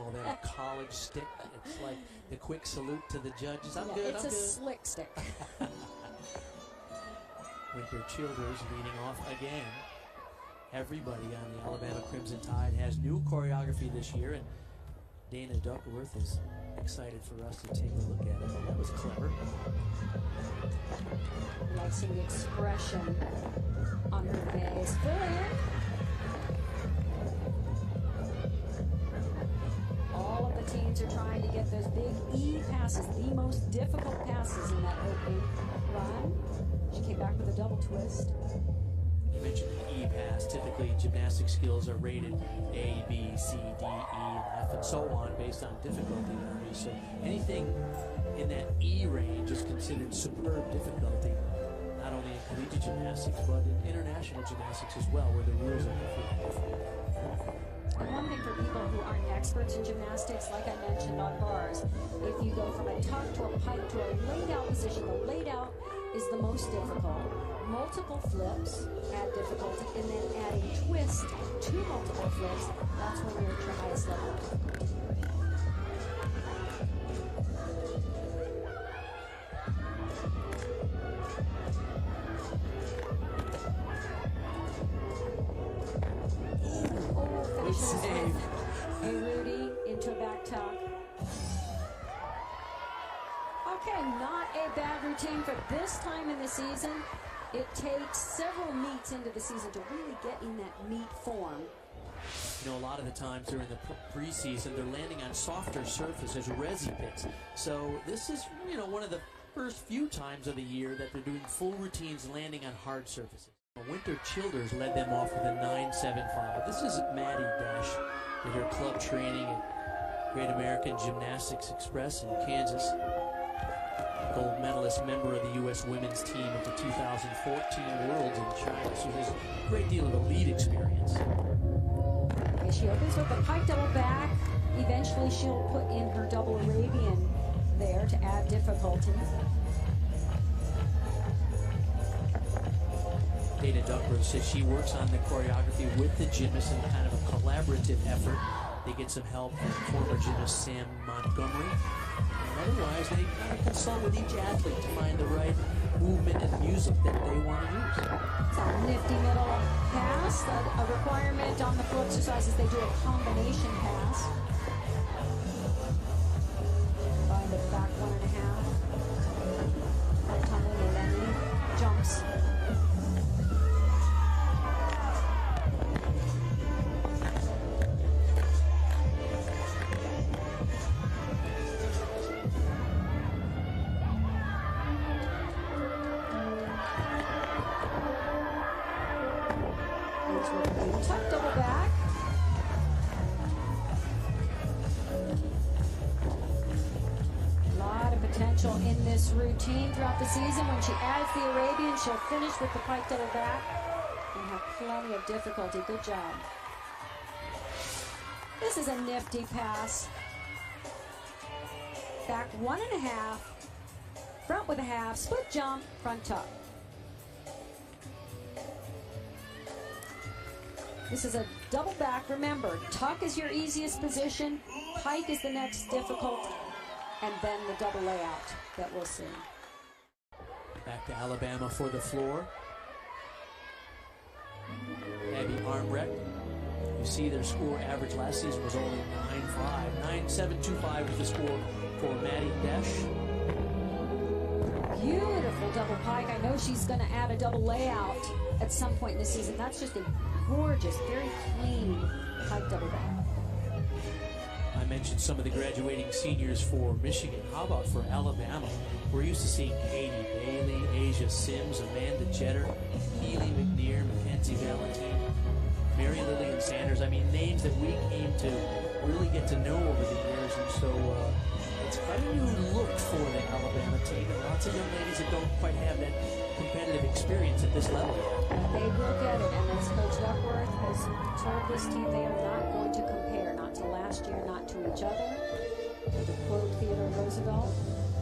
call that a college stick. It's like the quick salute to the judges. I'm good. It's a slick stick. Winter Childers leading off again. Everybody on the Alabama Crimson Tide has new choreography this year, and Dana Duckworth is excited for us to take a look at it. That was clever. Like seeing the expression on her face. Brilliant. All of the teens are trying to get those big E passes, the most difficult passes in that opening run. She came back with a double twist. You mentioned the E pass. Typically, gymnastic skills are rated A, B, C, D, E, F, and so on based on difficulty values. So anything in that E range is considered superb difficulty, not only in collegiate gymnastics, but in international gymnastics as well, where the rules are different. And one thing for people who aren't experts in gymnastics, like I mentioned on bars, if you go from a tuck to a pike to a laid out position, the laid out is the most difficult. Multiple flips add difficulty, and then adding twist to multiple flips, that's when you're at your highest level. Save. Hey, Rudy, into a back tuck. Okay, not a bad routine for this time in the season. It takes several meets into the season to really get in that meet form. You know, a lot of the times during the preseason, they're landing on softer surfaces, resi pits. So this is, you know, one of the first few times of the year that they're doing full routines landing on hard surfaces. Winter Childers led them off with a 9.75. This is Maddie Dash with her club training at Great American Gymnastics Express in Kansas. Gold medalist, member of the U.S. women's team at the 2014 Worlds in China. So there's a great deal of elite experience. Okay, she opens with a pike double back. Eventually she'll put in her double Arabian there to add difficulty. Dana Duckworth says she works on the choreography with the gymnasts in kind of a collaborative effort. They get some help from former gymnast Sam Montgomery. And otherwise, they kind of consult with each athlete to find the right movement and music that they want to use. It's a nifty middle pass. A requirement on the floor exercises, they do a combination pass. By the back 1.5. Tumbling and then jumps. Tuck double back. A lot of potential in this routine throughout the season. When she adds the Arabian, she'll finish with the pike double back and have plenty of difficulty. Good job. This is a nifty pass. Back 1.5, front with a half, split jump, front tuck. This is a double back. Remember, tuck is your easiest position, pike is the next difficult, and then the double layout that we'll see. Back to Alabama for the floor. Abby Armrecht. You see their score average last season was only 9.5. 9.725 was the score for Maddie Dash. Beautiful double pike. I know she's going to add a double layout at some point in the season. That's just a gorgeous, very clean pike double back. I mentioned some of the graduating seniors for Michigan. How about for Alabama? We're used to seeing Katie Bailey, Asia Sims, Amanda Jeter, Keely McNear, Mackenzie Valentine, Mary Lillian Sanders. I mean, names that we came to really get to know over the years. And so it's quite a new look for the Alabama team. And lots of young ladies that don't quite have that competitive experience at this level. They will get it, and as Coach Duckworth has told this team, they are not going to compare, not to last year, not to each other. To quote Theodore Roosevelt,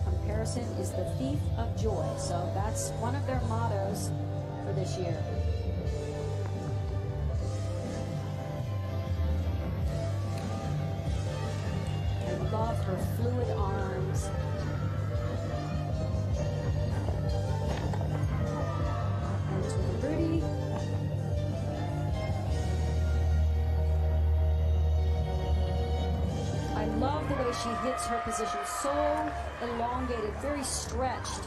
comparison is the thief of joy. So that's one of their mottos for this year. love her fluid arms. Ends with a birdie. I love the way she hits her position, so elongated, very stretched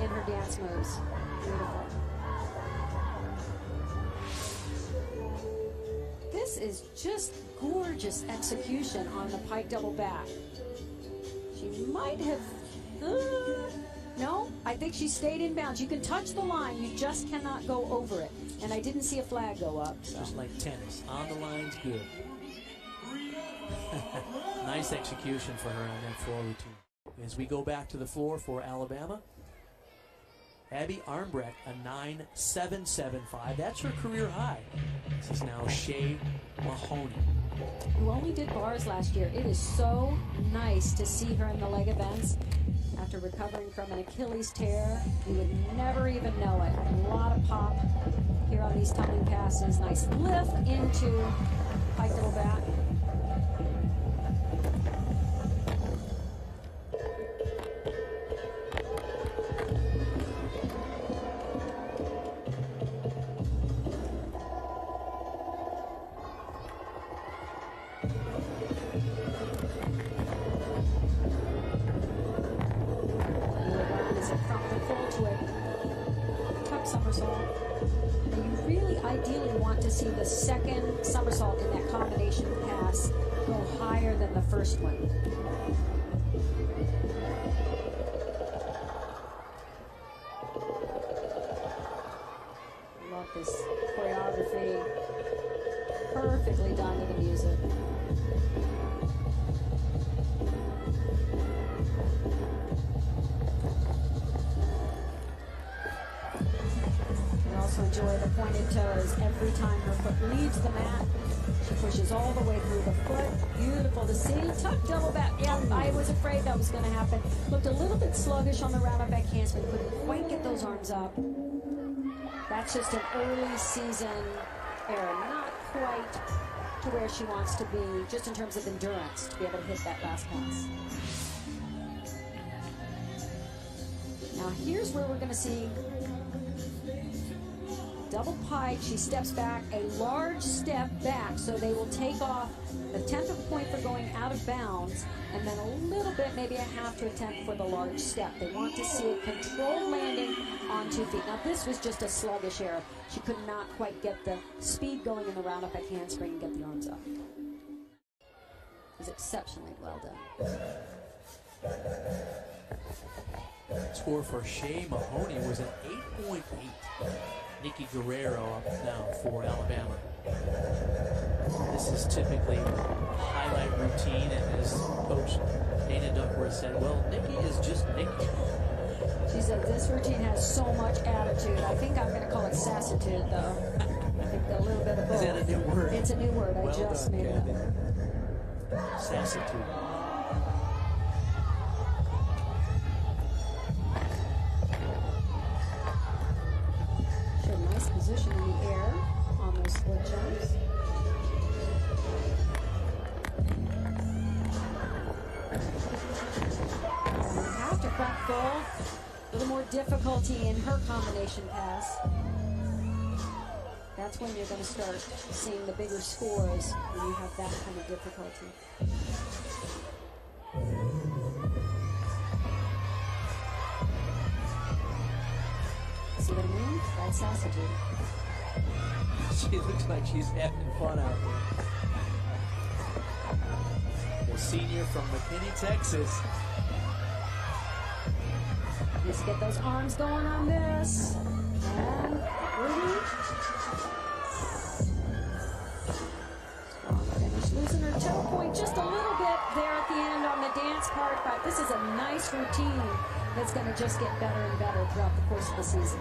in her dance moves. Beautiful. This is just gorgeous execution on the pike double back. She might have, no, I think she stayed in bounds. You can touch the line, you just cannot go over it. And I didn't see a flag go up. So. Just like tennis, on the line's good. Nice execution for her on that floor routine. As we go back to the floor for Alabama, Abby Armbrecht, a 9.775. That's her career high. This is now Shea Mahoney, who only did bars last year. It is so nice to see her in the leg events after recovering from an Achilles tear. You would never even know it. A lot of pop here on these tumbling passes. Nice lift into pike double back. Somersault. And you really ideally want to see the second somersault in that combination pass go higher than the first one. Love this choreography. Perfectly done to the music. Enjoy the pointed toes. Every time her foot leaves the mat, she pushes all the way through the foot. Beautiful to see. Tuck double back. Yeah, I was afraid that was going to happen. Looked a little bit sluggish on the round back handspring. Couldn't quite get those arms up. That's just an early season error. Not quite to where she wants to be, just in terms of endurance, to be able to hit that last pass. Now here's where we're going to see double pike. She steps back, a large step back, so they will take off the 10th of a point for going out of bounds, and then a little bit, maybe a half to a 10th for the large step. They want to see a controlled landing on 2 feet. Now this was just a sluggish error. She could not quite get the speed going in the round up at handspring and get the arms up. It was exceptionally well done. Score for Shea Mahoney was an 8.8. Nikki Guerrero up now for Alabama. This is typically a highlight routine, and as Coach Dana Duckworth said, well, Nikki is just Nikki. She said this routine has so much attitude. I think I'm going to call it sassitude, though. I think a little bit of both. Is that a new word? It's a new word. I well just done, made it up. Sassitude. Position in the air on those split jumps. And you have to front full. A little more difficulty in her combination pass. That's when you're going to start seeing the bigger scores when you have that kind of difficulty. See what I mean? That's sassitude. She looks like she's having fun out there. The senior from McKinney, Texas. Let's get those arms going on this. And Rudy. Strong finish. Losing her toe point just a little bit there at the end on the dance part, but this is a nice routine that's going to just get better and better throughout the course of the season.